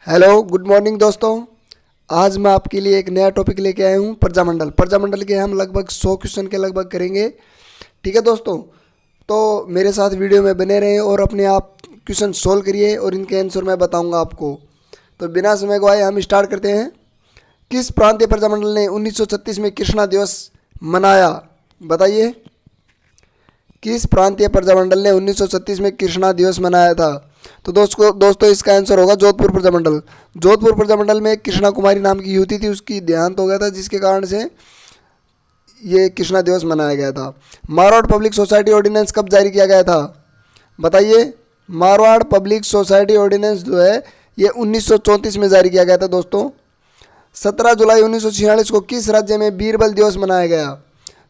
Hello good morning दोस्तों। आज मैं आपके लिए एक नया टॉपिक लेके आया हूँ प्रजामंडल। प्रजामंडल के हम लगभग 100 क्वेश्चन के लगभग करेंगे। ठीक है दोस्तों, तो मेरे साथ वीडियो में बने रहें और अपने आप क्वेश्चन सोल्व करिए और इनके आंसर मैं बताऊंगा आपको। तो बिना समय गवाए हम स्टार्ट करते हैं। किस प्रांतीय प्रजामंडल ने 1936 में कृष्णा दिवस मनाया? बताइए, किस प्रांतीय प्रजामंडल ने 1936 में कृष्णा दिवस मनाया था? तो दोस्तों इसका आंसर होगा जोधपुर प्रजामंडल। जोधपुर प्रजामंडल में कृष्णा कुमारी नाम की युवती थी, उसकी देहांत हो गया था, जिसके कारण से ये कृष्णा दिवस मनाया गया था। मारवाड़ पब्लिक सोसाइटी ऑर्डिनेंस कब जारी किया गया था? बताइए। मारवाड़ पब्लिक सोसाइटी ऑर्डिनेंस जो है ये 1934 में जारी किया गया था दोस्तों। 17 जुलाई 1946 को किस राज्य में बीरबल दिवस मनाया गया?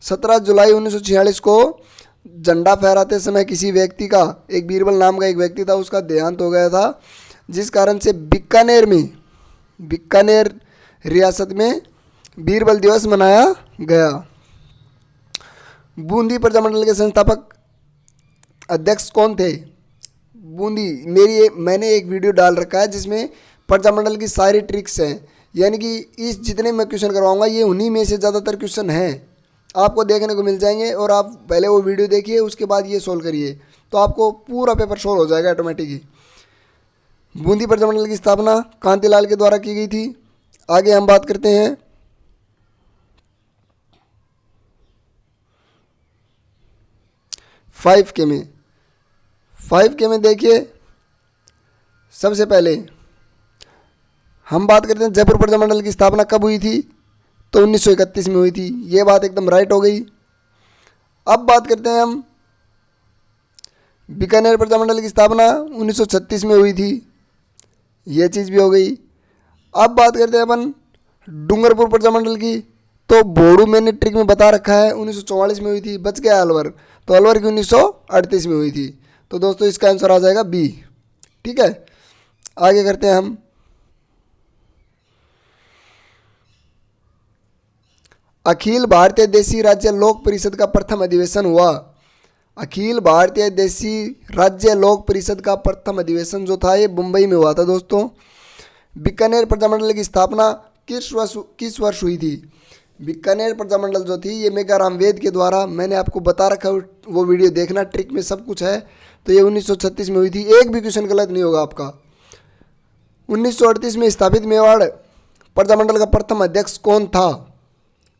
17 जुलाई 1946 को झंडा फहराते समय किसी व्यक्ति का, एक बीरबल नाम का एक व्यक्ति था, उसका देहांत हो गया था, जिस कारण से बीकानेर रियासत में बीरबल दिवस मनाया गया। बूंदी प्रजामंडल के संस्थापक अध्यक्ष कौन थे? बूंदी मैंने एक वीडियो डाल रखा है जिसमें प्रजामंडल की सारी ट्रिक्स हैं, यानी कि इस जितने मैं क्वेश्चन करवाऊंगा ये उन्हीं में से ज़्यादातर क्वेश्चन हैं, आपको देखने को मिल जाएंगे। और आप पहले वो वीडियो देखिए, उसके बाद ये सोल्व करिए, तो आपको पूरा पेपर सोल्व हो जाएगा ऑटोमेटिकली। बूंदी प्रजामंडल की स्थापना कांतिलाल के द्वारा की गई थी। आगे हम बात करते हैं फाइव के में देखिए, सबसे पहले हम बात करते हैं जयपुर प्रजामंडल की स्थापना कब हुई थी? तो 1931 में हुई थी। ये बात एकदम राइट हो गई। अब बात करते हैं हम बीकानेर प्रजामंडल की स्थापना 1936 में हुई थी, ये चीज़ भी हो गई। अब बात करते हैं अपन डूंगरपुर प्रजामंडल की, तो बोडू मैंने ट्रिक में बता रखा है 1944 में हुई थी, बच गया अलवर, तो अलवर की 1938 में हुई थी। तो दोस्तों इसका आंसर आ जाएगा बी। ठीक है, आगे करते हैं हम अखिल भारतीय देशी राज्य लोक परिषद का प्रथम अधिवेशन हुआ। अखिल भारतीय देशी राज्य लोक परिषद का प्रथम अधिवेशन जो था ये मुंबई में हुआ था दोस्तों। बीकानेर प्रजामंडल की स्थापना किस वर्ष हुई थी? बीकानेर प्रजामंडल जो थी ये मेघाराम वेद के द्वारा, मैंने आपको बता रखा है, वो वीडियो देखना, ट्रिक में सब कुछ है। तो ये 1936 में हुई थी, एक भी क्वेश्चन गलत नहीं होगा आपका। 1938 में स्थापित मेवाड़ प्रजामंडल का प्रथम अध्यक्ष कौन था?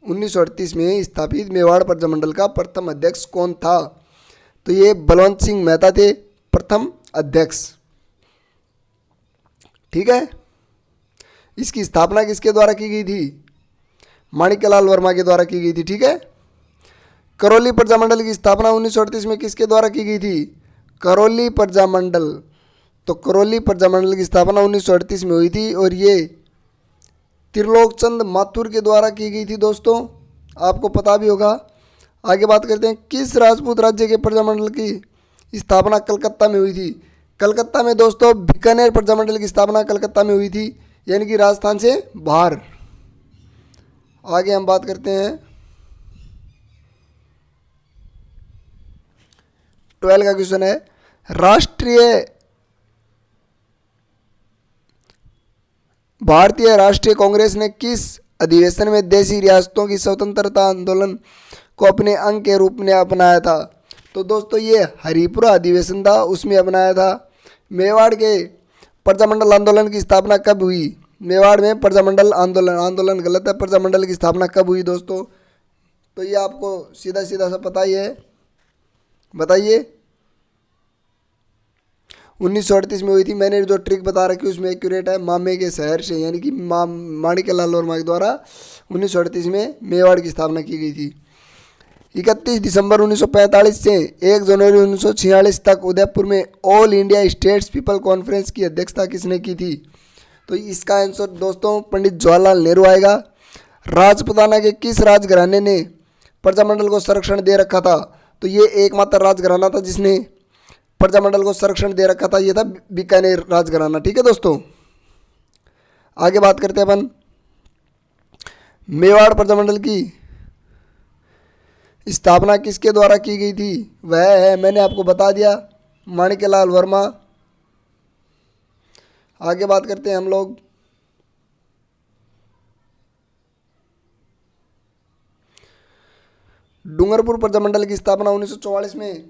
1938 में स्थापित मेवाड़ प्रजामंडल का प्रथम अध्यक्ष कौन था? तो ये बलवंत सिंह मेहता थे प्रथम अध्यक्ष। ठीक है, इसकी स्थापना किसके द्वारा की गई थी? माणिक्यलाल वर्मा के द्वारा की गई थी। ठीक है, करौली प्रजामंडल की स्थापना 1938 में किसके द्वारा की गई थी? करौली प्रजामंडल। तो करौली प्रजामंडल की स्थापना 1938 में हुई थी और ये त्रिलोकचंद माथुर के द्वारा की गई थी दोस्तों, आपको पता भी होगा। आगे बात करते हैं किस राजपूत राज्य के प्रजामंडल की स्थापना कलकत्ता में हुई थी? कलकत्ता में दोस्तों बीकानेर प्रजामंडल की स्थापना कलकत्ता में हुई थी, यानी कि राजस्थान से बाहर। आगे हम बात करते हैं 12 का क्वेश्चन है, भारतीय राष्ट्रीय कांग्रेस ने किस अधिवेशन में देशी रियासतों की स्वतंत्रता आंदोलन को अपने अंग के रूप में अपनाया था? तो दोस्तों ये हरिपुरा अधिवेशन था, उसमें अपनाया था। मेवाड़ के प्रजामंडल आंदोलन की स्थापना कब हुई? मेवाड़ में प्रजामंडल आंदोलन गलत है, प्रजामंडल की स्थापना कब हुई दोस्तों? तो ये आपको सीधा सीधा सा पता ही है, बताइए। 1938 में हुई थी, मैंने जो ट्रिक बता रखी उसमें एक्यूरेट है, मामे के शहर से, यानी कि माणिक्यलाल वर्मा के द्वारा 1938 में मेवाड़ की स्थापना की गई थी। 31 दिसंबर 1945 से 1 जनवरी 1946 तक उदयपुर में all India states people conference की अध्यक्षता किसने की थी? तो इसका आंसर दोस्तों पंडित जवाहरलाल नेहरू आएगा। राजपूताना के किस राजघराने ने प्रजामंडल को संरक्षण दे रखा था? तो ये एकमात्र राजघराना था जिसने प्रजामंडल को संरक्षण दे रखा था, ये था बीकानेर राजघराना। ठीक है दोस्तों, आगे बात करते हैं अपन मेवाड़ प्रजामंडल की स्थापना किसके द्वारा की गई थी? वह है, मैंने आपको बता दिया, माणिक्यलाल वर्मा। आगे बात करते हैं हम लोग डूंगरपुर प्रजामंडल की स्थापना 1944 में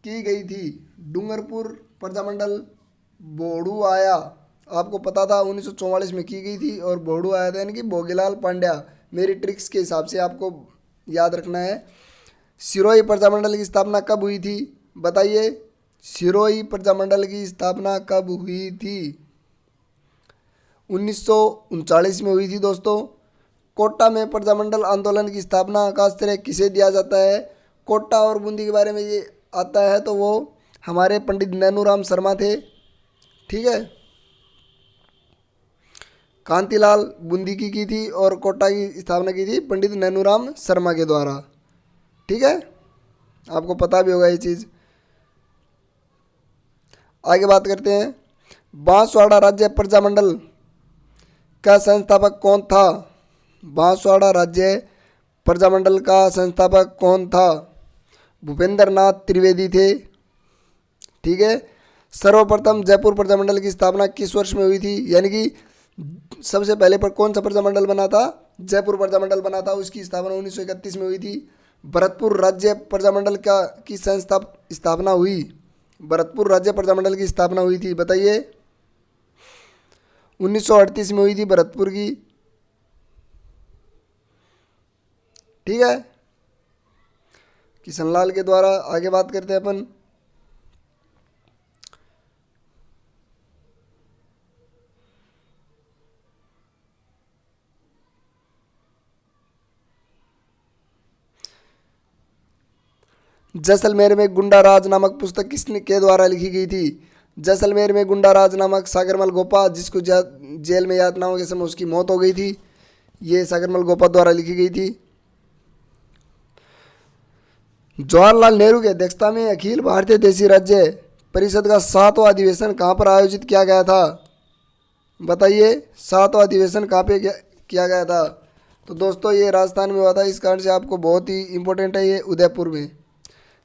की गई थी। डूंगरपुर प्रजामंडल बोड़ू आया, आपको पता था 1944 में की गई थी और बोड़ू आया था यानी कि भोगीलाल पांड्या। मेरी ट्रिक्स के हिसाब से आपको याद रखना है। सिरोही प्रजामंडल की स्थापना कब हुई थी बताइए। सिरोही प्रजामंडल की स्थापना कब हुई थी? 1939 में हुई थी दोस्तों। कोटा में प्रजामंडल आंदोलन की स्थापना का श्रेय किसे दिया जाता है? कोटा और बूंदी के बारे में ये आता है तो वो हमारे पंडित नैनूराम शर्मा थे। ठीक है, कांतिलाल बूंदी की थी और कोटा की स्थापना की थी पंडित नैनूराम शर्मा के द्वारा। ठीक है, आपको पता भी होगा ये चीज़। आगे बात करते हैं, बांसवाड़ा राज्य प्रजामंडल का संस्थापक कौन था? बांसवाड़ा राज्य प्रजामंडल का संस्थापक कौन था? भूपेंद्र नाथ त्रिवेदी थे। ठीक है, सर्वप्रथम जयपुर प्रजामंडल की स्थापना किस वर्ष में हुई थी? यानी कि सबसे पहले पर कौन सा प्रजामंडल बना था? जयपुर प्रजामंडल बना था, उसकी स्थापना 1931 में हुई थी। भरतपुर राज्य प्रजामंडल का की स्थापना हुई। भरतपुर राज्य प्रजामंडल की स्थापना हुई थी बताइए। 1938 में हुई थी भरतपुर की। ठीक है, किशनलाल के द्वारा। आगे बात करते हैं अपन जैसलमेर में गुंडा राज नामक पुस्तक किसने के द्वारा लिखी गई थी? जैसलमेर में गुंडा राज नामक सागरमल गोपा, जिसको जेल में यातनाओं के समय उसकी मौत हो गई थी, ये सागरमल गोपा द्वारा लिखी गई थी। जवाहरलाल नेहरू की अध्यक्षता में अखिल भारतीय देशी राज्य परिषद का 7वां अधिवेशन कहाँ पर आयोजित किया गया था बताइए। 7वां अधिवेशन कहाँ पे किया गया था? तो दोस्तों ये राजस्थान में हुआ था, इस कारण से आपको बहुत ही इंपॉर्टेंट है ये, उदयपुर में।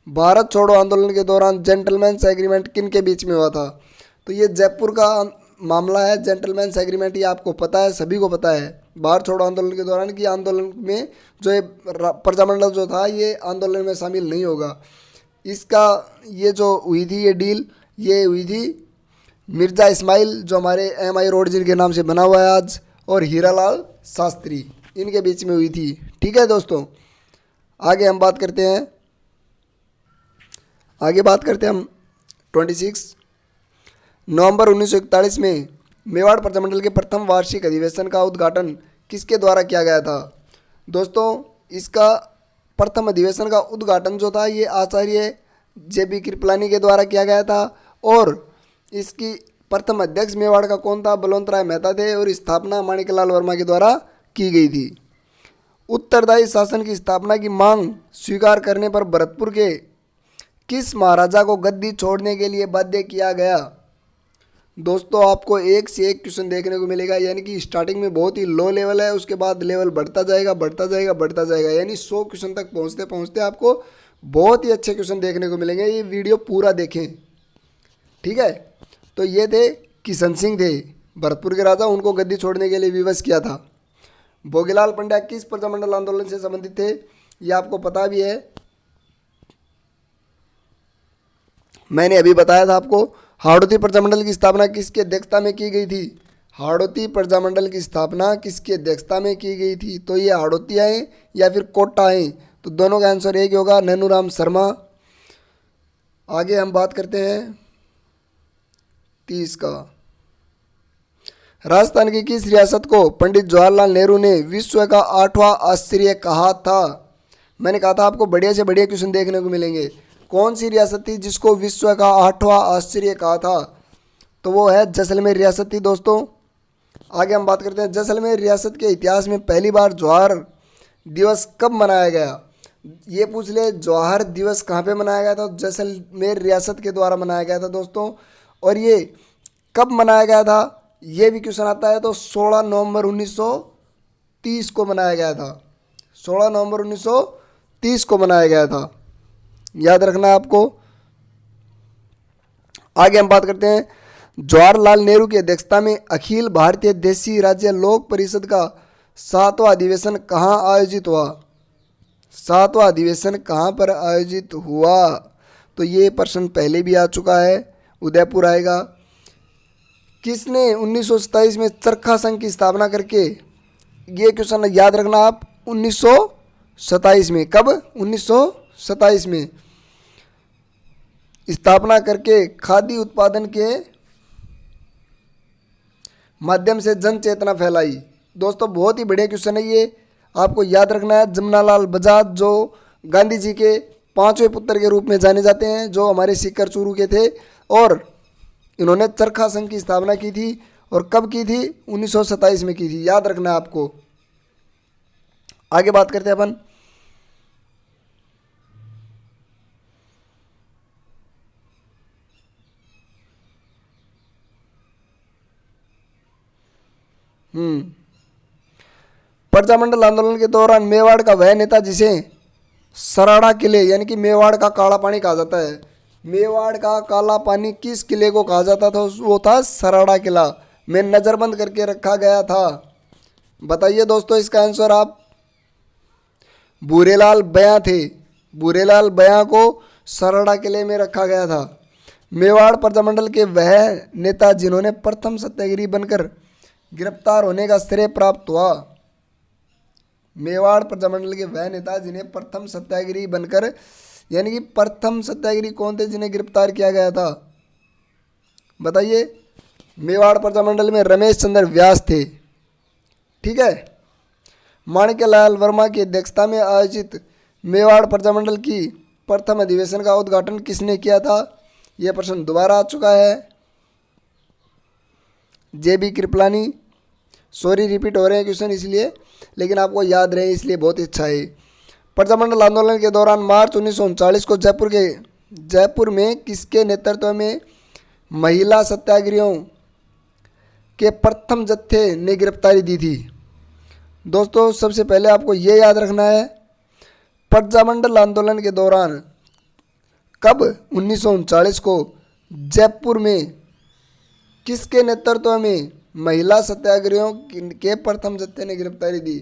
भारत छोड़ो आंदोलन के दौरान जेंटलमैन्स एग्रीमेंट किन के बीच में हुआ था? तो ये जयपुर का मामला है। जेंटलमैन्स एग्रीमेंट ये आपको पता है, सभी को पता है। भारत छोड़ो आंदोलन के दौरान की आंदोलन में जो ये प्रजामंडल जो था ये आंदोलन में शामिल नहीं होगा। इसका ये जो हुई थी ये डील ये हुई थी मिर्ज़ा इस्माइल, जो हमारे MI रोड जिनके नाम से बना हुआ है आज, और हीरालाल शास्त्री, इनके बीच में हुई थी। ठीक है दोस्तों, आगे हम बात करते हैं हम 26 नवंबर 1941 में मेवाड़ प्रजामंडल के प्रथम वार्षिक अधिवेशन का उद्घाटन किसके द्वारा किया गया था? दोस्तों इसका प्रथम अधिवेशन का उद्घाटन जो था ये आचार्य JB कृपलानी के द्वारा किया गया था और इसकी प्रथम अध्यक्ष मेवाड़ का कौन था? बलवंत राय मेहता थे और स्थापना माणिकलाल वर्मा के द्वारा की गई थी। उत्तरदायी शासन की स्थापना की मांग स्वीकार करने पर भरतपुर के किस महाराजा को गद्दी छोड़ने के लिए बाध्य किया गया? दोस्तों आपको एक से एक क्वेश्चन देखने को मिलेगा, यानी कि स्टार्टिंग में बहुत ही लो लेवल है, उसके बाद लेवल बढ़ता जाएगा, यानी 100 क्वेश्चन तक पहुंचते पहुंचते आपको बहुत ही अच्छे क्वेश्चन देखने को मिलेंगे। ये वीडियो पूरा देखें। ठीक है, तो ये थे किशन सिंह थे भरतपुर के राजा, उनको गद्दी छोड़ने के लिए विवश किया था। भोगीलाल पांड्या किस प्रजामंडल आंदोलन से संबंधित थे? ये आपको पता भी है, मैंने अभी बताया था आपको। हाड़ौती प्रजामंडल की स्थापना किसकी अध्यक्षता में की गई थी? हाड़ौती प्रजामंडल की स्थापना किसकी अध्यक्षता में की गई थी? तो ये हाड़ौती आए या फिर कोटा आए, तो दोनों का आंसर एक ही होगा, नैनूराम शर्मा। आगे हम बात करते हैं 30 का। राजस्थान की किस रियासत को पंडित जवाहरलाल नेहरू ने विश्व का 8वां आश्चर्य कहा था? मैंने कहा था आपको बढ़िया से बढ़िया क्वेश्चन देखने को मिलेंगे। कौन सी रियासत थी जिसको विश्व का 8वां आश्चर्य कहा था? तो वो है जैसलमेर रियासत थी दोस्तों। आगे हम बात करते हैं, जैसलमेर रियासत के इतिहास में पहली बार जवाहर दिवस कब मनाया गया? ये पूछ ले, जवाहर दिवस कहाँ पे मनाया गया था? जैसलमेर रियासत के द्वारा मनाया गया था दोस्तों। और ये कब मनाया गया था ये भी क्वेश्चन आता है, तो 16 नवंबर 1930 को मनाया गया था। 16 नवंबर 1930 को मनाया गया था, याद रखना आपको। आगे हम बात करते हैं, जवाहरलाल नेहरू की अध्यक्षता में अखिल भारतीय देशी राज्य लोक परिषद का 7वां अधिवेशन कहाँ आयोजित हुआ? 7वां अधिवेशन कहाँ पर आयोजित हुआ? तो ये प्रश्न पहले भी आ चुका है, उदयपुर आएगा। किसने 1927 में चरखा संघ की स्थापना करके, ये क्वेश्चन याद रखना आप, 1927 में, कब? 1927 में स्थापना करके खादी उत्पादन के माध्यम से जन चेतना फैलाई। दोस्तों बहुत ही बढ़िया क्वेश्चन है ये, आपको याद रखना है। जमनालाल बजाज जो गांधी जी के 5वें पुत्र के रूप में जाने जाते हैं, जो हमारे सीकर चूरू के थे, और इन्होंने चरखा संघ की स्थापना की थी। और कब की थी? 1927 में की थी, याद रखना है आपको। आगे बात करते हैं अपन। प्रजामंडल आंदोलन के दौरान मेवाड़ का वह नेता जिसे सराड़ा किले यानी कि मेवाड़ का काला पानी कहा जाता है, मेवाड़ का काला पानी किस किले को कहा जाता था? वो था सराड़ा किला, में नज़रबंद करके रखा गया था। बताइए दोस्तों इसका आंसर आप। भूरेलाल बयां थे, भूरेलाल बयां को सराड़ा किले में रखा गया था। मेवाड़ प्रजामंडल के वह नेता जिन्होंने प्रथम सत्याग्रही बनकर गिरफ्तार होने का श्रेय प्राप्त हुआ। मेवाड़ प्रजामंडल के वह नेता जिन्हें प्रथम सत्याग्रही बनकर, यानी कि प्रथम सत्याग्रही कौन थे जिन्हें गिरफ्तार किया गया था? बताइए। मेवाड़ प्रजामंडल में रमेश चंद्र व्यास थे। ठीक है। माणिक्यलाल वर्मा की अध्यक्षता में आयोजित मेवाड़ प्रजामंडल की प्रथम अधिवेशन का उद्घाटन किसने किया था? यह प्रश्न दोबारा आ चुका है। JB कृपलानी। सॉरी रिपीट हो रहे हैं क्वेश्चन इसलिए, लेकिन आपको याद रहे इसलिए बहुत अच्छा है। प्रजामंडल आंदोलन के दौरान मार्च 1939 को जयपुर में किसके नेतृत्व में महिला सत्याग्रहियों के प्रथम जत्थे ने गिरफ्तारी दी थी? दोस्तों सबसे पहले आपको ये याद रखना है, प्रजामंडल आंदोलन के दौरान कब? 1939 को जयपुर में किसके नेतृत्व में महिला सत्याग्रहियों के प्रथम जत्थे ने गिरफ्तारी दी?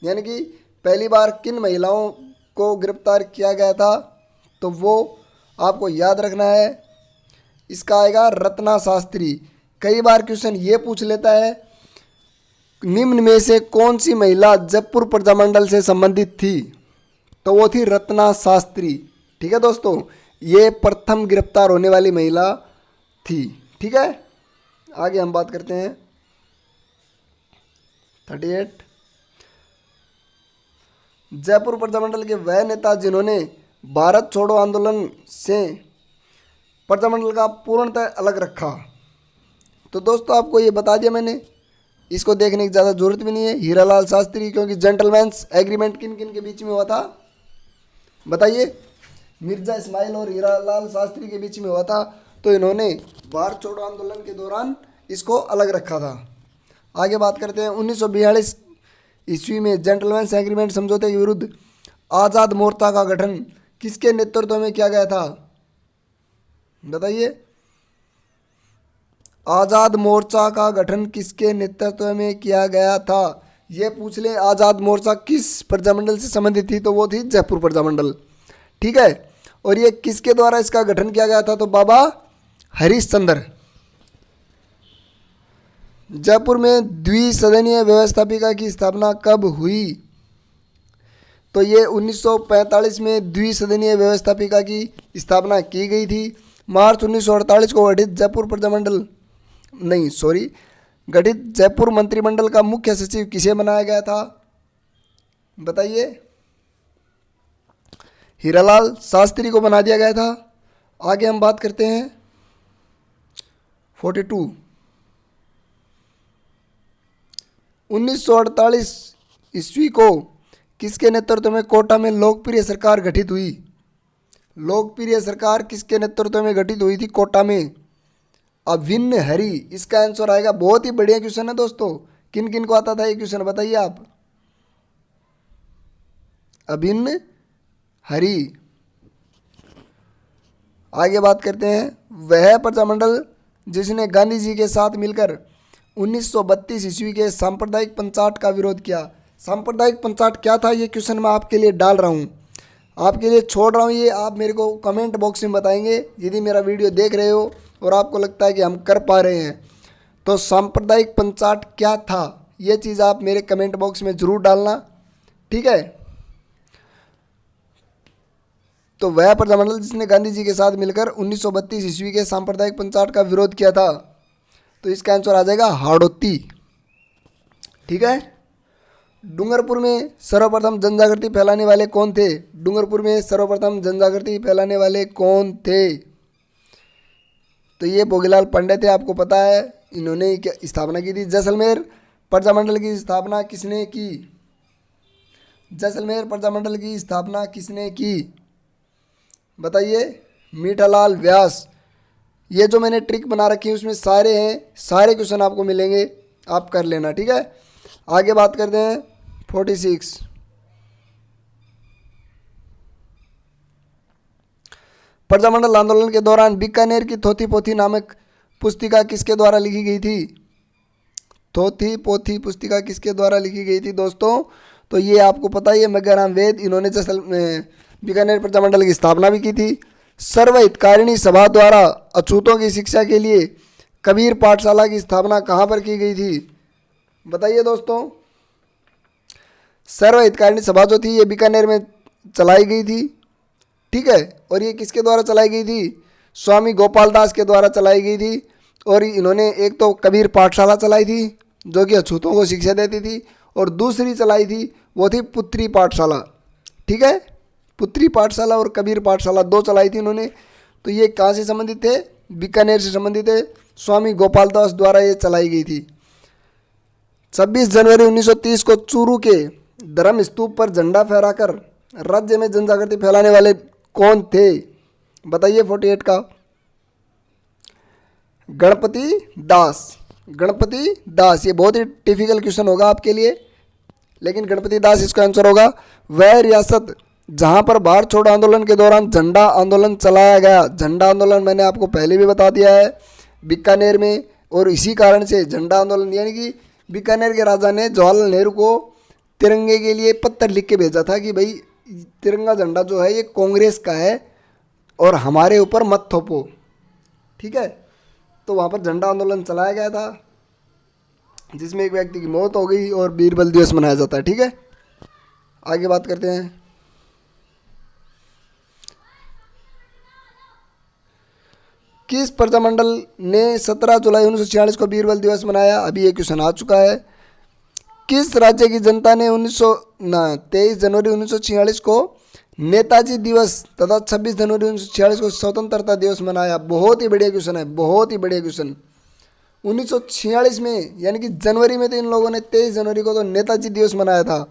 यानी कि पहली बार किन महिलाओं को गिरफ्तार किया गया था? तो वो आपको याद रखना है, इसका आएगा रत्ना शास्त्री। कई बार क्वेश्चन ये पूछ लेता है, निम्न में से कौन सी महिला जयपुर प्रजामंडल से संबंधित थी? तो वो थी रत्ना शास्त्री। ठीक है दोस्तों, ये प्रथम गिरफ्तार होने वाली महिला थी। ठीक है, आगे हम बात करते हैं 38। जयपुर प्रजामंडल के वह नेता जिन्होंने भारत छोड़ो आंदोलन से प्रजामंडल का पूर्णतः अलग रखा। तो दोस्तों आपको ये बता दिया मैंने, इसको देखने की ज़्यादा जरूरत भी नहीं है। हीरालाल शास्त्री, क्योंकि जेंटलमैन्स एग्रीमेंट किन किन के बीच में हुआ था? बताइए। मिर्जा इस्माइल और हीरालाल शास्त्री के बीच में हुआ था। तो इन्होंने भारत छोड़ो आंदोलन के दौरान इसको अलग रखा था। आगे बात करते हैं 1942 ईस्वी में जेंटलमैन्स एग्रीमेंट समझौते के विरुद्ध आज़ाद मोर्चा का गठन किसके नेतृत्व में किया गया था? बताइए। आज़ाद मोर्चा का गठन किसके नेतृत्व में किया गया था? ये पूछ ले आज़ाद मोर्चा किस प्रजामंडल से संबंधित थी? तो वो थी जयपुर प्रजामंडल। ठीक है, और ये किसके द्वारा इसका गठन किया गया था? तो बाबा हरिश्चंद्र। जयपुर में द्विसदनीय व्यवस्थापिका की स्थापना कब हुई? तो ये 1945 में द्विसदनीय व्यवस्थापिका की स्थापना की गई थी। मार्च 1948 को गठित जयपुर मंत्रिमंडल का मुख्य सचिव किसे बनाया गया था? बताइए। हीरालाल शास्त्री को बना दिया गया था। आगे हम बात करते हैं 42। 1948 ईस्वी को किसके नेतृत्व में कोटा में लोकप्रिय सरकार गठित हुई? लोकप्रिय सरकार किसके नेतृत्व में गठित हुई थी कोटा में? अभिन्न हरि इसका आंसर आएगा। बहुत ही बढ़िया क्वेश्चन है दोस्तों। किन किन को आता था ये क्वेश्चन बताइए आप। अभिन्न हरि। आगे बात करते हैं वह प्रजामंडल जिसने गांधी जी के साथ मिलकर 1932 ईस्वी के सांप्रदायिक पंचाट का विरोध किया। सांप्रदायिक पंचाट क्या था, ये क्वेश्चन मैं आपके लिए डाल रहा हूँ, आपके लिए छोड़ रहा हूँ। ये आप मेरे को कमेंट बॉक्स में बताएंगे यदि मेरा वीडियो देख रहे हो और आपको लगता है कि हम कर पा रहे हैं। तो सांप्रदायिक पंचाट क्या था, ये चीज़ आप मेरे कमेंट बॉक्स में ज़रूर डालना, ठीक है। तो वह प्रजामंडल जिसने गांधी जी के साथ मिलकर 1932 ईस्वी के सांप्रदायिक पंचाट का विरोध किया था, तो इसका आंसर आ जाएगा हाड़ौती, ठीक है। डूंगरपुर में सर्वप्रथम जनजागृति फैलाने वाले कौन थे? डूंगरपुर में सर्वप्रथम जनजागृति फैलाने वाले कौन थे? तो ये भोगीलाल पांडे थे, आपको पता है, इन्होंने क्या स्थापना की थी। जैसलमेर प्रजामंडल की स्थापना किसने की? जैसलमेर प्रजामंडल की स्थापना किसने की, बताइए? मीठालाल व्यास। ये जो मैंने ट्रिक बना रखी है उसमें सारे हैं, सारे क्वेश्चन आपको मिलेंगे, आप कर लेना, ठीक है। आगे बात करते हैं 46। प्रजामंडल आंदोलन के दौरान बीकानेर की थोथी पोथी नामक पुस्तिका किसके द्वारा लिखी गई थी? थोथी पोथी पुस्तिका किसके द्वारा लिखी गई थी दोस्तों? तो ये आपको पता है, मग्गाराम वेद, इन्होंने बीकानेर प्रजामंडल की स्थापना भी की थी। सर्वहितकारिणी सभा द्वारा अछूतों की शिक्षा के लिए कबीर पाठशाला की स्थापना कहाँ पर की गई थी, बताइए दोस्तों? सर्वहितकारिणी सभा जो थी ये बीकानेर में चलाई गई थी, ठीक है। और ये किसके द्वारा चलाई गई थी? स्वामी गोपाल दास के द्वारा चलाई गई थी। और इन्होंने एक तो कबीर पाठशाला चलाई थी जो कि अछूतों को शिक्षा देती थी, और दूसरी चलाई थी वो थी पुत्री पाठशाला, ठीक है। पुत्री पाठशाला और कबीर पाठशाला दो चलाई थी इन्होंने। तो ये कहाँ से संबंधित थे? बीकानेर से संबंधित है, स्वामी गोपाल दास द्वारा ये चलाई गई थी। 26 जनवरी 1930 को चूरू के धर्म स्तूप पर झंडा फहराकर राज्य में जनजागृति फैलाने वाले कौन थे, बताइए? 48 का गणपति दास। गणपति दास, ये बहुत ही टिपिकल क्वेश्चन होगा आपके लिए, लेकिन गणपति दास इसका आंसर होगा। वह रियासत जहां पर भारत छोड़ो आंदोलन के दौरान झंडा आंदोलन चलाया गया, झंडा आंदोलन मैंने आपको पहले भी बता दिया है, बीकानेर में। और इसी कारण से झंडा आंदोलन, यानी कि बीकानेर के राजा ने जवाहरलाल नेहरू को तिरंगे के लिए पत्र लिख के भेजा था कि भाई तिरंगा झंडा जो है ये कांग्रेस का है और हमारे ऊपर मत थोपो, ठीक है। तो वहाँ पर झंडा आंदोलन चलाया गया था जिसमें एक व्यक्ति की मौत हो गई और बीरबल दिवस मनाया जाता है, ठीक है। आगे बात करते हैं। किस प्रजामंडल ने 17 जुलाई 1946 को बीरबल दिवस मनाया? अभी ये क्वेश्चन आ चुका है। किस राज्य की जनता ने 23 जनवरी 1946 को नेताजी दिवस तथा 26 जनवरी 1946 को स्वतंत्रता दिवस मनाया? बहुत ही बढ़िया क्वेश्चन है, बहुत ही बढ़िया क्वेश्चन। 1946 में, यानी कि जनवरी में, तो इन लोगों ने 23 जनवरी को तो नेताजी दिवस मनाया था,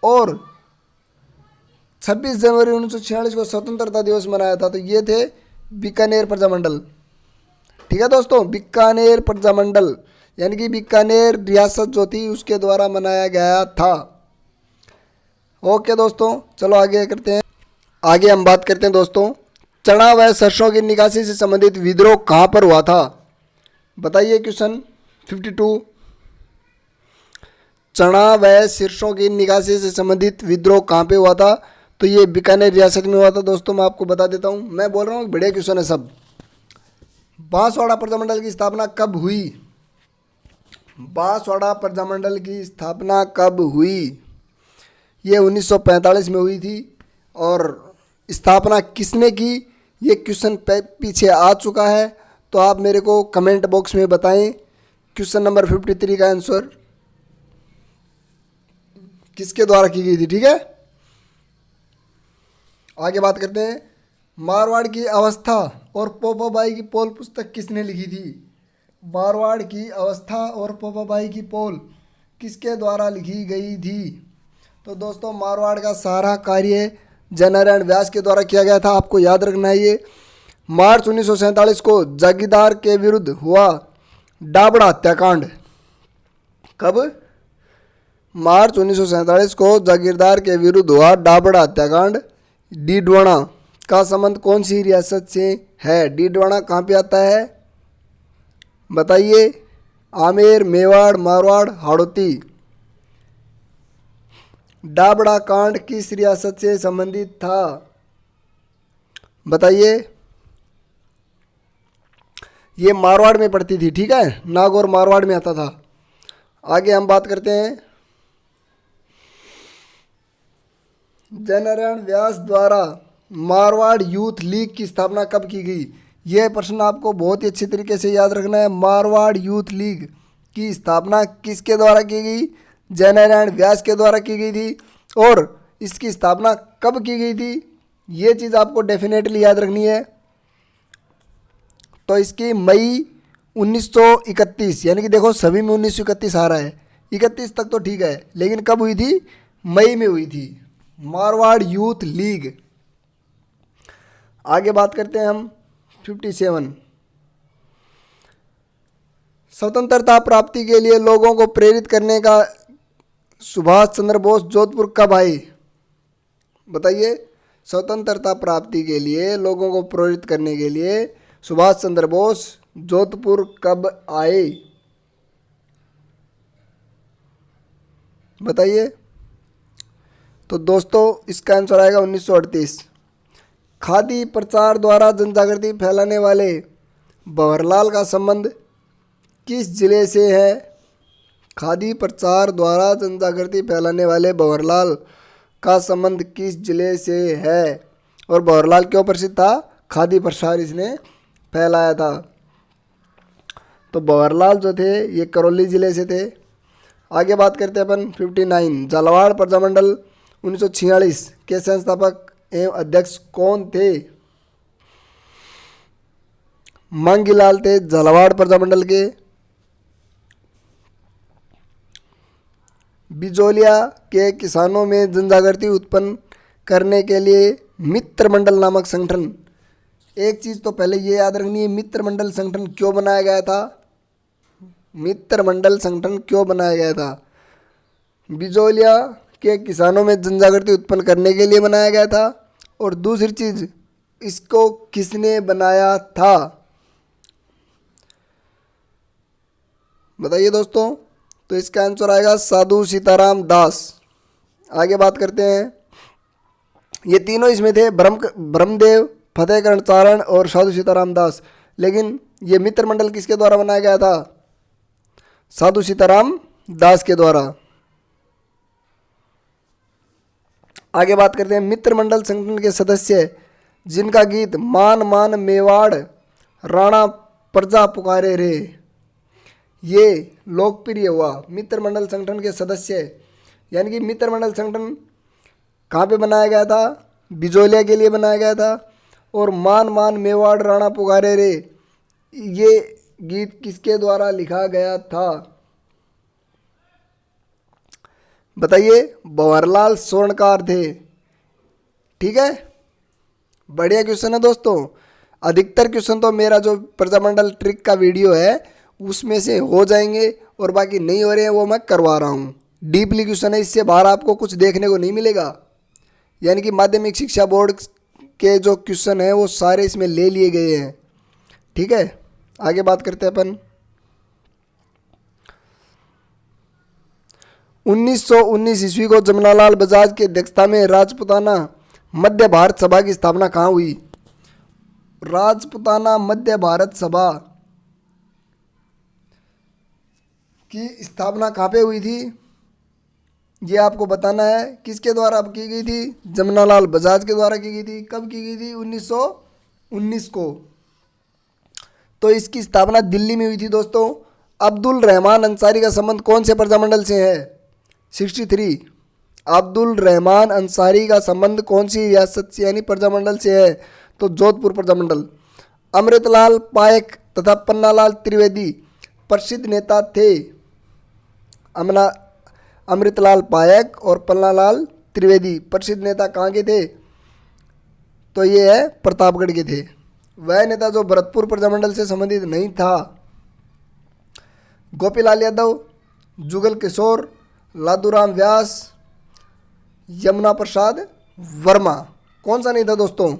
और 26 जनवरी 1946 को स्वतंत्रता दिवस मनाया था। तो ये थे बीकानेर प्रजामंडल, ठीक है दोस्तों। बीकानेर प्रजामंडल यानी कि बीकानेर रियासत जो थी उसके द्वारा मनाया गया था। ओके दोस्तों, चलो आगे करते हैं। आगे हम बात करते हैं दोस्तों, चना व सरसों की निकासी से संबंधित विद्रोह कहाँ पर हुआ था, बताइए? क्वेश्चन 52। चना व सरसों की निकासी से संबंधित विद्रोह कहाँ पे हुआ था? तो ये बीकानेर रियासत में हुआ था दोस्तों। मैं आपको बता देता हूँ, मैं बोल रहा हूँ बड़े क्वेश्चन है सब। बांसवाड़ा प्रजामंडल की स्थापना कब हुई? बांसवाड़ा प्रजामंडल की स्थापना कब हुई? ये 1945 में हुई थी। और स्थापना किसने की, ये क्वेश्चन पीछे आ चुका है, तो आप मेरे को कमेंट बॉक्स में बताएं क्वेश्चन नंबर 53 का आंसर किसके द्वारा की गई थी, ठीक है। आगे बात करते हैं। मारवाड़ की अवस्था और पोपाबाई की पोल पुस्तक किसने लिखी थी? मारवाड़ की अवस्था और पोपाबाई की पोल किसके द्वारा लिखी गई थी? तो दोस्तों मारवाड़ का सारा कार्य जननारायण व्यास के द्वारा किया गया था, आपको याद रखना है ये। मार्च 1947 को जागीरदार के विरुद्ध हुआ डाबड़ा हत्याकांड कब? मार्च 1947 को जागीरदार के विरुद्ध हुआ डाबड़ा हत्याकांड। डीडवाना का संबंध कौन सी रियासत से है? डीडवाना कहाँ पे आता है? बताइए। आमेर, मेवाड़, मारवाड़, हाड़ौती। डाबड़ा कांड किस रियासत से संबंधित था? बताइए। ये मारवाड़ में पड़ती थी, ठीक है, नागौर मारवाड़ में आता था। आगे हम बात करते हैं। जयनारायण व्यास द्वारा मारवाड़ यूथ लीग की स्थापना कब की गई? यह प्रश्न आपको बहुत ही अच्छी तरीके से याद रखना है। मारवाड़ यूथ लीग की स्थापना किसके द्वारा की गई? जयनारायण व्यास के द्वारा की गई थी। और इसकी स्थापना कब की गई थी, ये चीज़ आपको डेफिनेटली याद रखनी है। तो इसकी मई 1931, यानी कि देखो सभी में 1931 आ रहा है, 31 तक तो ठीक है, लेकिन कब हुई थी? मई में हुई थी, मारवाड़ यूथ लीग। आगे बात करते हैं हम 57। स्वतंत्रता प्राप्ति के लिए लोगों को प्रेरित करने का सुभाष चंद्र बोस जोधपुर कब आए? बताइए। स्वतंत्रता प्राप्ति के लिए लोगों को प्रेरित करने के लिए सुभाष चंद्र बोस जोधपुर कब आए? बताइए। तो दोस्तों इसका आंसर आएगा 1938। खादी प्रचार द्वारा जनजागृति फैलाने वाले भंवरलाल का संबंध किस जिले से है? खादी प्रचार द्वारा जनजागृति फैलाने वाले भंवरलाल का संबंध किस जिले से है? और भंवरलाल क्यों प्रसिद्ध था? खादी प्रचार इसने फैलाया था। तो भंवरलाल जो थे ये करौली जिले से थे। आगे बात करते हैं अपन 59। झालावाड़ प्रजामंडल 1946 के संस्थापक एवं अध्यक्ष कौन थे? मांगीलाल थे झालावाड़ प्रजामंडल के। बिजोलिया के किसानों में जनजागृति उत्पन्न करने के लिए मित्र मंडल नामक संगठन, एक चीज़ तो पहले ये याद रखनी है, मित्र मंडल संगठन क्यों बनाया गया था? मित्र मंडल संगठन क्यों बनाया गया था? बिजोलिया के किसानों में जनजागृति उत्पन्न करने के लिए बनाया गया था। और दूसरी चीज़, इसको किसने बनाया था? बताइए दोस्तों। तो इसका आंसर आएगा साधु सीताराम दास। आगे बात करते हैं। ये तीनों इसमें थे, ब्रह्मदेव, फतेहकरण चारण और साधु सीताराम दास। लेकिन ये मित्र मंडल किसके द्वारा बनाया गया था? साधु सीताराम दास के द्वारा। आगे बात करते हैं। मित्र मंडल संगठन के सदस्य जिनका गीत मान मान मेवाड़ राणा प्रजा पुकारे रे, ये लोकप्रिय हुआ। मित्र मंडल संगठन के सदस्य, यानी कि मित्र मंडल संगठन कहाँ पे बनाया गया था? बिजोलिया के लिए बनाया गया था। और मान मान मेवाड़ राणा पुकारे रे, ये गीत किसके द्वारा लिखा गया था? बताइए। भंवरलाल स्वर्णकार थे। ठीक है, बढ़िया क्वेश्चन है दोस्तों। अधिकतर क्वेश्चन तो मेरा जो प्रजामंडल ट्रिक का वीडियो है उसमें से हो जाएंगे, और बाकी नहीं हो रहे हैं वो मैं करवा रहा हूँ। डीपली क्वेश्चन है, इससे बाहर आपको कुछ देखने को नहीं मिलेगा। यानी कि माध्यमिक शिक्षा बोर्ड के जो क्वेश्चन हैं वो सारे इसमें ले लिए गए हैं। ठीक है, आगे बात करते हैं अपन। 1919 ईस्वी को जमनालाल बजाज की अध्यक्षता में राजपुताना मध्य भारत सभा की स्थापना कहाँ हुई? राजपुताना मध्य भारत सभा की स्थापना कहाँ पे हुई थी, ये आपको बताना है। किसके द्वारा अब की गई थी? जमनालाल बजाज के द्वारा की गई थी। कब की गई थी? 1919 को। तो इसकी स्थापना दिल्ली में हुई थी दोस्तों। अब्दुल रहमान अंसारी का संबंध कौन से प्रजामंडल से है? 63। अब्दुल रहमान अंसारी का संबंध कौन सी रियासत से यानी प्रजामंडल से है? तो जोधपुर प्रजामंडल। अमृतलाल पायक तथा पन्नालाल त्रिवेदी प्रसिद्ध नेता थे। अमृतलाल पायक और पन्नालाल त्रिवेदी प्रसिद्ध नेता कहाँ के थे? तो ये है प्रतापगढ़ के थे। वह नेता जो भरतपुर प्रजामंडल से संबंधित नहीं था। गोपीलाल यादव, जुगल किशोर, लादूराम व्यास, यमुना प्रसाद वर्मा। कौन सा नहीं था दोस्तों?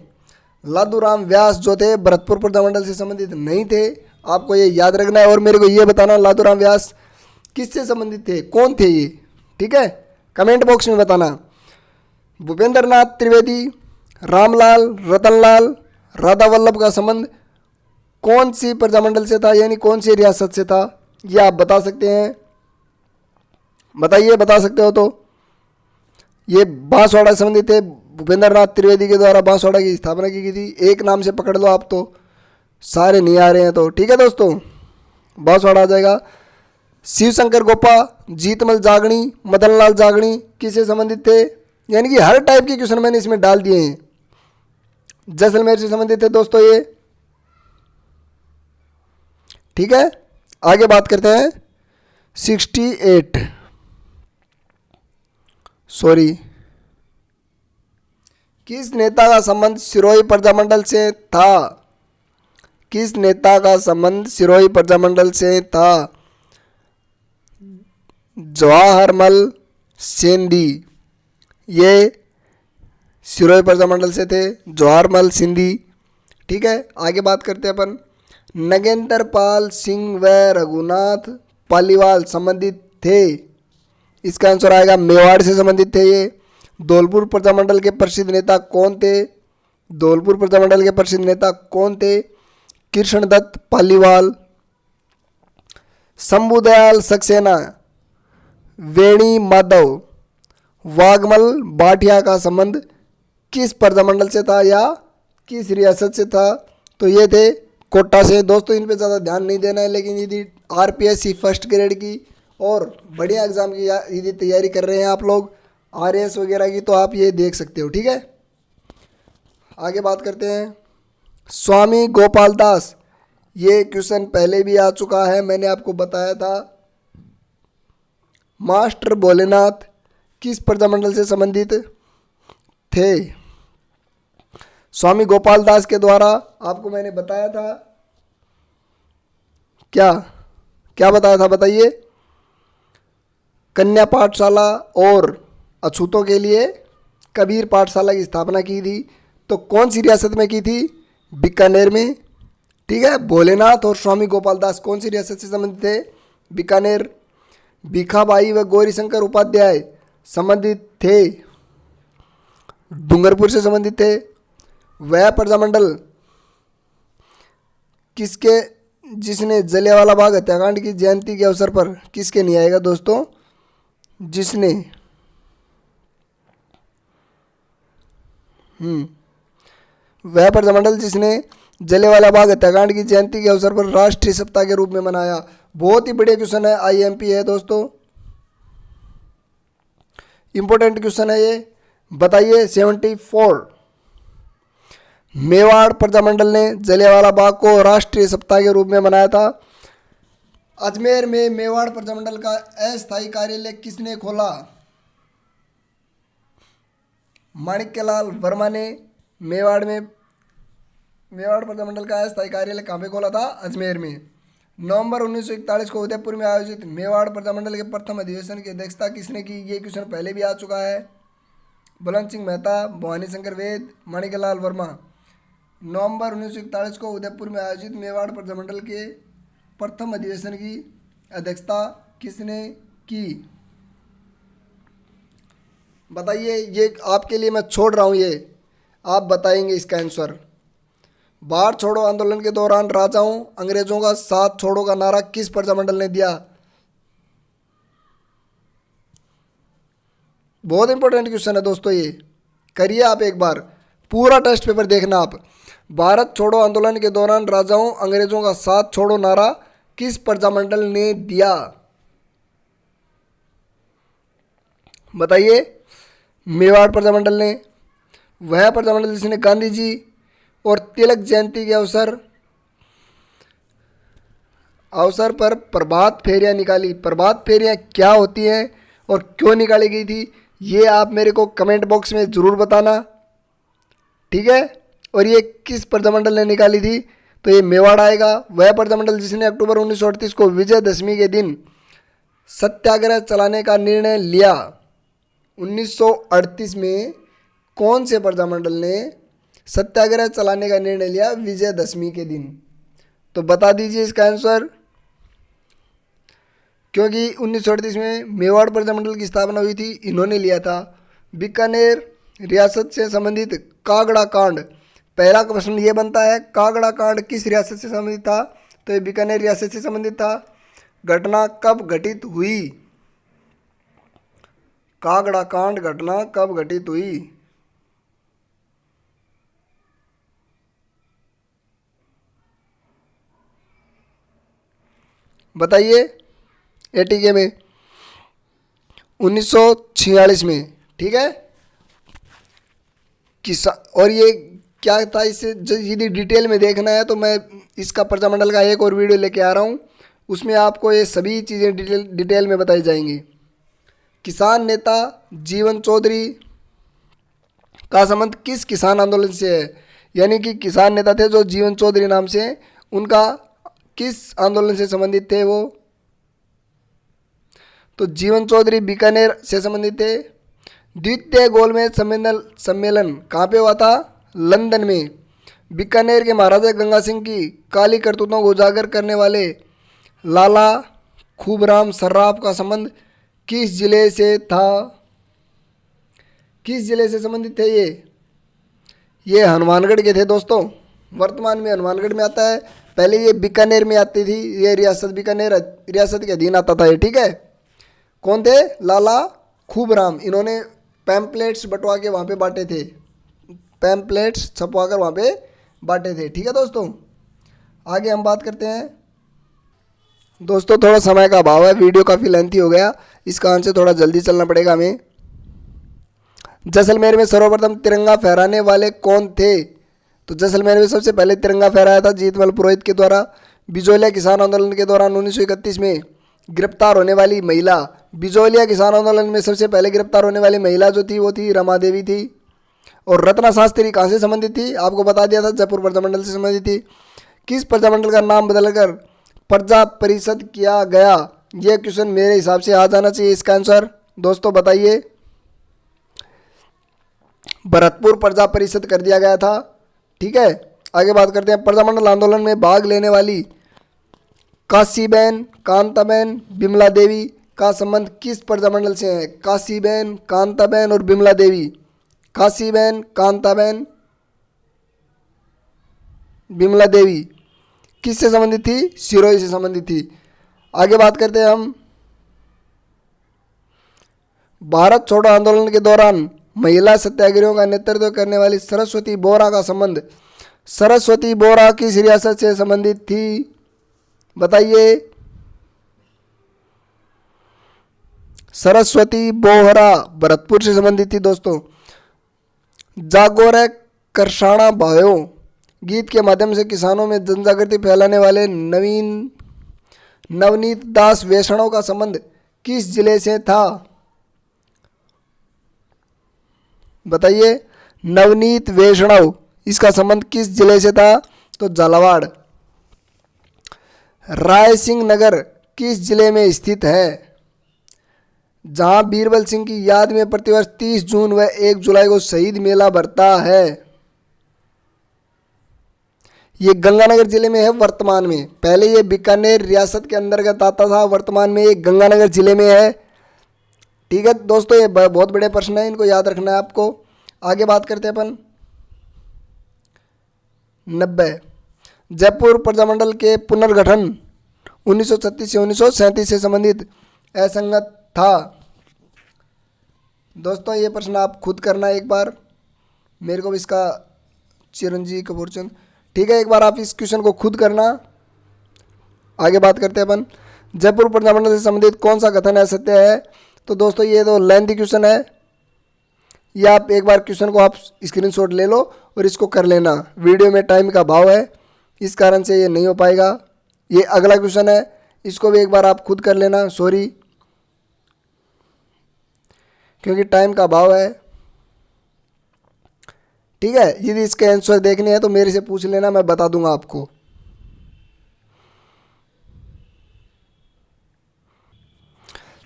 लादूराम व्यास जो थे भरतपुर प्रजामंडल से संबंधित नहीं थे, आपको ये याद रखना है और मेरे को ये बताना लातूराम व्यास किससे संबंधित थे, कौन थे ये, ठीक है, कमेंट बॉक्स में बताना। भूपेंद्र नाथ त्रिवेदी, रामलाल, रतनलाल, राधा वल्लभ का संबंध कौन सी प्रजामंडल से था, यानी कौन सी रियासत से था, ये आप बता सकते हैं, बताइए, बता सकते हो तो। ये बांसवाड़ा से संबंधित थे, भूपेंद्र नाथ त्रिवेदी के द्वारा बांसवाड़ा की स्थापना की गई थी। एक नाम से पकड़ लो आप, तो सारे नहीं आ रहे हैं तो ठीक है दोस्तों, बांसवाड़ा आ जाएगा। शिवशंकर गोपा, जीतमल जागणी, मदनलाल जागणी किससे संबंधित थे, यानी कि हर टाइप के क्वेश्चन मैंने इसमें डाल दिए हैं। जैसलमेर से संबंधित थे दोस्तों ये, ठीक है। आगे बात करते हैं 68 सॉरी, किस नेता का संबंध सिरोही प्रजामंडल से था, किस नेता का संबंध सिरोही प्रजामंडल से था, जवाहरमल सिंधी, ये सिरोही प्रजामंडल से थे, जवाहरमल सिंधी, ठीक है। आगे बात करते हैं अपन, नगेंद्र पाल सिंह व रघुनाथ पालीवाल संबंधित थे, इसका आंसर आएगा मेवाड़ से संबंधित थे ये। धौलपुर प्रजामंडल के प्रसिद्ध नेता कौन थे, धौलपुर प्रजामंडल के प्रसिद्ध नेता कौन थे, कृष्णदत्त पालीवाल। शंभुदयाल सक्सेना, वेणी माधव, वाघमल बाठिया का संबंध किस प्रजामंडल से था या किस रियासत से था, तो ये थे कोटा से। दोस्तों इन पे ज़्यादा ध्यान नहीं देना है, लेकिन यदि आरपीएससी फर्स्ट ग्रेड की और बढ़िया एग्जाम की यदि तैयारी कर रहे हैं आप लोग, आरएएस वगैरह की, तो आप ये देख सकते हो, ठीक है। आगे बात करते हैं स्वामी गोपाल दास, ये क्वेश्चन पहले भी आ चुका है, मैंने आपको बताया था। मास्टर भोलेनाथ किस प्रजामंडल से संबंधित थे, स्वामी गोपाल दास के द्वारा आपको मैंने बताया था, क्या क्या बताया था बताइए। कन्या पाठशाला और अछूतों के लिए कबीर पाठशाला की स्थापना की थी, तो कौन सी रियासत में की थी, बीकानेर में, ठीक है। भोलेनाथ और स्वामी गोपाल दास कौन सी रियासत से संबंधित थे, बीकानेर। भीखाबाई व गौरीशंकर उपाध्याय संबंधित थे, डूंगरपुर से संबंधित थे। वह प्रजामंडल किसके, जिसने जलियांवाला बाग हत्याकांड की जयंती के अवसर पर, किसके नहीं आएगा दोस्तों, जिसने वह प्रजामंडल जिसने जलियांवाला बाग हत्याकांड की जयंती के अवसर पर राष्ट्रीय सप्ताह के रूप में मनाया। बहुत ही बढ़िया क्वेश्चन है, आईएमपी है दोस्तों, इंपॉर्टेंट क्वेश्चन है ये। बताइए 74, मेवाड़ प्रजामंडल ने जलियांवाला बाग को राष्ट्रीय सप्ताह के रूप में मनाया था। अजमेर में मेवाड़ प्रजामंडल का अस्थायी कार्यालय किसने खोला, माणिक्यलाल वर्मा ने मेवाड़ प्रजामंडल का अस्थायी कार्यालय कहाँ पे खोला था, अजमेर में। नवंबर 1941 को उदयपुर में आयोजित मेवाड़ प्रजामंडल के प्रथम अधिवेशन की अध्यक्षता किसने की, ये क्वेश्चन पहले भी आ चुका है। बुलंद सिंह मेहता, भवानी शंकर वेद, माणिक्यलाल वर्मा। नवंबर 1941 को उदयपुर में आयोजित मेवाड़ प्रजामंडल के प्रथम अधिवेशन की अध्यक्षता किसने की, बताइए। ये आपके लिए मैं छोड़ रहा हूँ, ये आप बताएंगे इसका आंसर। भारत छोड़ो आंदोलन के दौरान राजाओं अंग्रेजों का साथ छोड़ो का नारा किस प्रजामंडल ने दिया, बहुत इंपॉर्टेंट क्वेश्चन है दोस्तों, ये करिए आप एक बार, पूरा टेस्ट पेपर देखना आप। भारत छोड़ो आंदोलन के दौरान राजाओं अंग्रेजों का साथ छोड़ो नारा किस प्रजामंडल ने दिया, बताइए। मेवाड़ प्रजामंडल ने, वह प्रजामंडल जिसने गांधी जी और तिलक जयंती के अवसर पर प्रभात फेरियां निकाली। प्रभात फेरियां क्या होती हैं और क्यों निकाली गई थी, ये आप मेरे को कमेंट बॉक्स में ज़रूर बताना, ठीक है। और ये किस प्रजामंडल ने निकाली थी, तो ये मेवाड़ आएगा। वह प्रजामंडल जिसने अक्टूबर 1938 को विजयदशमी के दिन सत्याग्रह चलाने का निर्णय लिया। 1938 में कौन से प्रजामंडल ने सत्याग्रह चलाने का निर्णय लिया विजयदशमी के दिन, तो बता दीजिए इसका आंसर। क्योंकि 1938 में मेवाड़ प्रजामंडल की स्थापना हुई थी, इन्होंने लिया था। बीकानेर रियासत से संबंधित कागड़ा कांड, पहला प्रश्न ये बनता है, कागड़ा कांड किस रियासत से संबंधित था? तो ये बीकानेर रियासत से संबंधित था। घटना कब घटित हुई? कागड़ा कांड घटना कब घटित हुई? बताइए। एटीके में 1946 में, ठीक है। किसान, और ये क्या था, इससे यदि डिटेल में देखना है तो मैं इसका प्रजामंडल का एक और वीडियो लेके आ रहा हूँ, उसमें आपको ये सभी चीज़ें डिटेल में बताई जाएंगी। किसान नेता जीवन चौधरी का संबंध किस किसान आंदोलन से है? यानी कि किसान नेता थे जो जीवन चौधरी नाम से, उनका किस आंदोलन से संबंधित थे वो? तो जीवन चौधरी बीकानेर से संबंधित थे। द्वितीय गोलमेज सम्मेलन कहाँ पे हुआ था? लंदन में। बीकानेर के महाराजा गंगा सिंह की काली करतूतों को उजागर करने वाले लाला खूबराम सर्राफ का संबंध किस जिले से था? किस जिले से संबंधित थे ये हनुमानगढ़ के थे दोस्तों। वर्तमान में हनुमानगढ़ में आता है, पहले ये बीकानेर में आती थी, ये रियासत बीकानेर रियासत के अधीन आता था ये, ठीक है। कौन थे? लाला खूबराम। इन्होंने पैम्पलेट्स बंटवा के वहाँ पे बांटे थे, पैम्पलेट्स छपवा कर वहाँ पे बांटे थे, ठीक है दोस्तों। आगे हम बात करते हैं दोस्तों, थोड़ा समय का अभाव है, वीडियो काफ़ी लेंथी हो गया, इस कारण से थोड़ा जल्दी चलना पड़ेगा हमें। जैसलमेर में सर्वप्रथम तिरंगा फहराने वाले कौन थे? तो जैसलमेर में सबसे पहले तिरंगा फहराया था जीतमल पुरोहित के द्वारा। बिजोलिया किसान आंदोलन के दौरान 1931 में गिरफ्तार होने वाली महिला, बिजोलिया किसान आंदोलन में सबसे पहले गिरफ्तार होने वाली महिला जो थी वो थी रमा देवी थी। और रत्ना शास्त्री कहाँ से संबंधित थी? आपको बता दिया था, जयपुर प्रजामंडल से संबंधित थी। किस प्रजामंडल का नाम बदलकर प्रजा परिषद किया गया? यह क्वेश्चन मेरे हिसाब से आ जाना चाहिए। इसका आंसर दोस्तों बताइए। भरतपुर प्रजा परिषद कर दिया गया था, ठीक है। आगे बात करते हैं, प्रजामंडल आंदोलन में भाग लेने वाली काशीबेन, कांताबेन, बिमला देवी का संबंध किस प्रजामंडल से है? काशीबेन, कांताबेन और बिमला देवी। काशीबेन, कांताबेन, बिमला देवी किससे संबंधित थी? सिरोही से संबंधित थी। आगे बात करते हैं हम, भारत छोड़ो आंदोलन के दौरान महिला सत्याग्रहियों का नेतृत्व करने वाली सरस्वती बोरा का संबंध, सरस्वती बोरा किस रियासत से संबंधित थी? बताइए। सरस्वती बोहरा भरतपुर से संबंधित थी दोस्तों। जागो रे करसाणा भाइयों गीत के माध्यम से किसानों में जनजागृति फैलाने वाले नवनीत दास वैष्णव का संबंध किस जिले से था? बताइए। नवनीत वैष्णव, इसका संबंध किस जिले से था? तो झालावाड़। राय सिंह नगर किस जिले में स्थित है? जहां बीरबल सिंह की याद में प्रतिवर्ष 30 जून व 1 जुलाई को शहीद मेला भरता है। ये गंगानगर जिले में है वर्तमान में, पहले ये बीकानेर रियासत के अंतर्गत आता था, वर्तमान में ये गंगानगर जिले में है, ठीक है दोस्तों। ये बहुत बड़े प्रश्न है, इनको याद रखना है आपको। आगे बात करते हैं अपन 90, जयपुर प्रजामंडल के पुनर्गठन 1936 से 1937 से संबंधित असंगत था। दोस्तों ये प्रश्न आप खुद करना एक बार, मेरे को भी इसका चिरंजीवी कपूर चंद, ठीक है, एक बार आप इस क्वेश्चन को खुद करना। आगे बात करते हैं अपन, जयपुर प्रजामंडल से संबंधित कौन सा कथन असत्य है? तो दोस्तों ये तो लेंथी क्वेश्चन है, ये आप एक बार क्वेश्चन को आप स्क्रीनशॉट ले लो और इसको कर लेना। वीडियो में टाइम का अभाव है, इस कारण से ये नहीं हो पाएगा। ये अगला क्वेश्चन है, इसको भी एक बार आप खुद कर लेना, सॉरी क्योंकि टाइम का अभाव है, ठीक है। यदि इसके आंसर देखने हैं तो मेरे से पूछ लेना, मैं बता दूंगा आपको।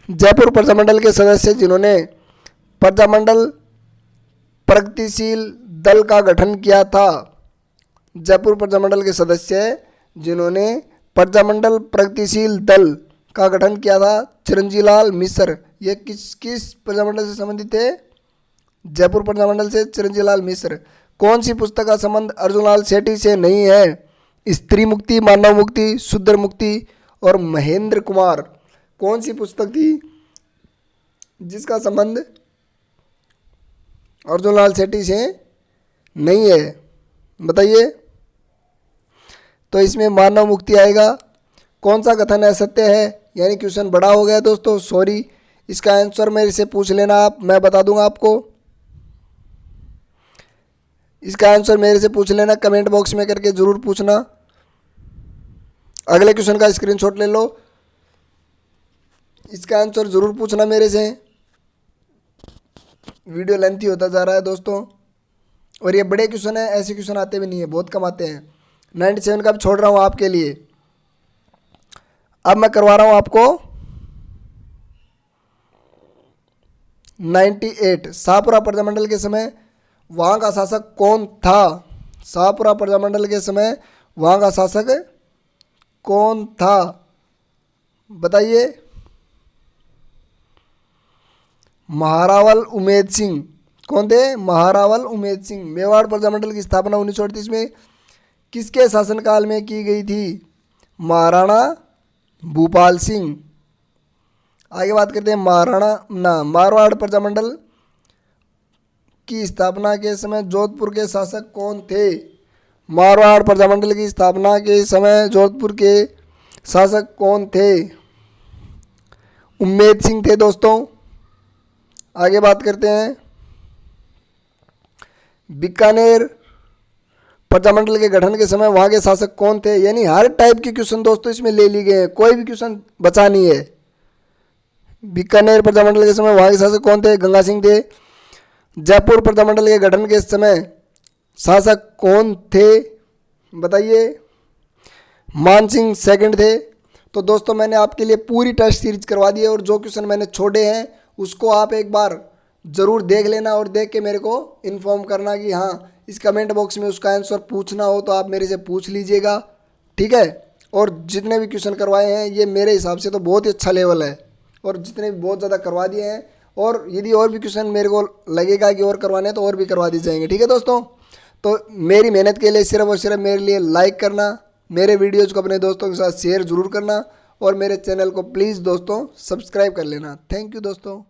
जयपुर प्रजामंडल के सदस्य जिन्होंने प्रजामंडल प्रगतिशील दल का गठन किया था, जयपुर प्रजामंडल के सदस्य जिन्होंने प्रजामंडल प्रगतिशील दल का गठन किया था? चिरंजीलाल मिश्र। ये किस प्रजामंडल से संबंधित थे? जयपुर प्रजामंडल से चिरंजीलाल मिश्र। कौन सी पुस्तक का संबंध अर्जुनलाल सेठी से नहीं है? स्त्री मुक्ति, मानव मुक्ति, शूद्र मुक्ति और महेंद्र कुमार। कौन सी पुस्तक थी जिसका संबंध अर्जुनलाल सेठी से नहीं है? बताइए। तो इसमें मानव मुक्ति आएगा। कौन सा कथन असत्य है? यानी क्वेश्चन बड़ा हो गया दोस्तों, सॉरी। इसका आंसर मेरे से पूछ लेना आप, मैं बता दूंगा आपको। इसका आंसर मेरे से पूछ लेना, कमेंट बॉक्स में करके जरूर पूछना। अगले क्वेश्चन का स्क्रीनशॉट ले लो, इसका आंसर जरूर पूछना मेरे से। वीडियो लेंथी होता जा रहा है दोस्तों, और ये बड़े क्वेश्चन है, ऐसे क्वेश्चन आते भी नहीं है, बहुत कम आते हैं। 97 का भी छोड़ रहा हूँ आपके लिए। अब मैं करवा रहा हूँ आपको 98। शाहपुरा प्रजामंडल के समय वहाँ का शासक कौन था? शाहपुरा प्रजामंडल के समय वहाँ का शासक कौन था? बताइए। महारावल उमेद सिंह। कौन थे? महारावल उमेद सिंह। मेवाड़ प्रजामंडल की स्थापना 1938 में किसके शासनकाल में की गई थी? महाराणा भूपाल सिंह। आगे बात करते हैं मारवाड़ प्रजामंडल की स्थापना के समय जोधपुर के शासक कौन थे? मारवाड़ प्रजामंडल की स्थापना के समय जोधपुर के शासक कौन थे? उम्मेद सिंह थे दोस्तों। आगे बात करते हैं बीकानेर प्रजामंडल के गठन के समय वहाँ के शासक कौन थे? यानी हर टाइप के क्वेश्चन दोस्तों इसमें ले लिए गए हैं, कोई भी क्वेश्चन बचा नहीं है। बीकानेर प्रजामंडल के समय वहाँ के शासक कौन थे? गंगा सिंह थे। जयपुर प्रजामंडल के गठन के समय शासक कौन थे? बताइए। मान सिंह सेकंड थे। तो दोस्तों मैंने आपके लिए पूरी टेस्ट सीरीज करवा दी है, और जो क्वेश्चन मैंने छोड़े हैं उसको आप एक बार ज़रूर देख लेना, और देख के मेरे को इन्फॉर्म करना कि हाँ, इस कमेंट बॉक्स में उसका आंसर पूछना हो तो आप मेरे से पूछ लीजिएगा, ठीक है। और जितने भी क्वेश्चन करवाए हैं ये मेरे हिसाब से तो बहुत ही अच्छा लेवल है, और जितने भी बहुत ज़्यादा करवा दिए हैं, और यदि और भी क्वेश्चन मेरे को लगेगा कि और करवाने हैं तो और भी करवा दिए जाएंगे, ठीक है दोस्तों। तो मेरी मेहनत के लिए सिर्फ और सिर्फ मेरे लिए लाइक करना, मेरे वीडियोज़ को अपने दोस्तों के साथ शेयर ज़रूर करना, और मेरे चैनल को प्लीज़ दोस्तों सब्सक्राइब कर लेना। थैंक यू दोस्तों।